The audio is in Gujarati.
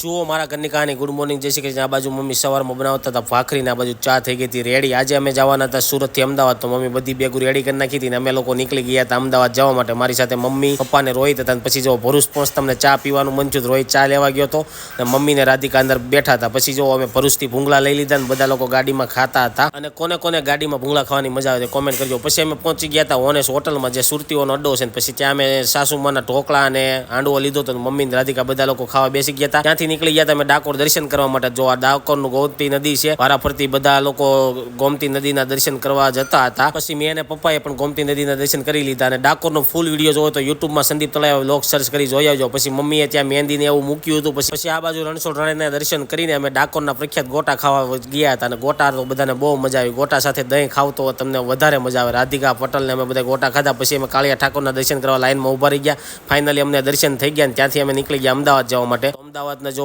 જુઓ મારા ઘરની કહાની. ગુડ મોર્નિંગ, જય શ્રી કૃષ્ણ. આ બાજુ મમ્મી સવારમાં બનાવતા હતા ભાખરી, આ બાજુ ચા થઈ ગઈ હતી રેડી. આજે અમે જવાના હતા સુરતથી અમદાવાદ, તો મમ્મી બધી બેગું રેડી કરી નાખી હતી ને અમે લોકો નીકળી ગયા હતા અમદાવાદ જવા માટે. મારી સાથે મમ્મી, પપ્પા ને રોહિત હતા. પછી જો ભરૂચ પહોંચ તમને ચા પીવાનું મન થયું, રોહિત ચા લેવા ગયો હતો ને મમ્મી ને રાધિકા અંદર બેઠા હતા. પછી જો અમે ભરૂચથી ભૂંગળા લઈ લીધા ને બધા લોકો ગાડીમાં ખાતા હતા. અને કોને કોને ગાડીમાં ભૂંગળા ખાવાની મજા આવે કોમેન્ટ કરજો. પછી અમે પહોંચી ગયા હતા ઓનેસ હોટલમાં, જે સુરતીઓનો અડ્ડો છે. પછી ત્યાં અમે સાસુમાના ઢોકળા અને હાંડવો લીધો હતો. મમ્મી ને રાધિકા બધા લોકો ખાવા બેસી ગયા હતા. ત્યાંથી નીકળી ગયા હતા અમે ડાકોર દર્શન કરવા માટે. જો આ ડાકોરનું ગોમતી નદી છે, વારાફરતી બધા લોકો ગોમતી નદીના દર્શન કરવા જતા હતા. પછી મેં અને પપ્પાએ પણ ગોમતી નદીના દર્શન કરી લીધા. અને ડાકોરનો ફૂલ વિડીયો જોવો તો યુટ્યુબમાં સંદીપ તળાવ વ્લોગ સર્ચ કરી જોઈ આવજો. પછી મમ્મીએ ત્યાં મહેંદીને એવું મૂક્યું હતું. પછી આ બાજુ રણછોડ રાણીના દર્શન કરીને અમે ડાકોરના પ્રખ્યાત ગોટા ખાવા ગયા હતા. અને ગોટા તો બધાને બહુ મજા આવી. ગોટા સાથે દહીં ખાવ તો તમને વધારે મજા આવે. રાધિકા પટેલને અમે બધા ગોટા ખાધા. પછી અમે કાળિયા ઠાકોરના દર્શન કરવા લાઈનમાં ઉભા રહી ગયા. ફાઇનલી અમને દર્શન થઈ ગયા. ત્યાંથી અમે નીકળી ગયા અમદાવાદ જવા માટે. અમદાવાદના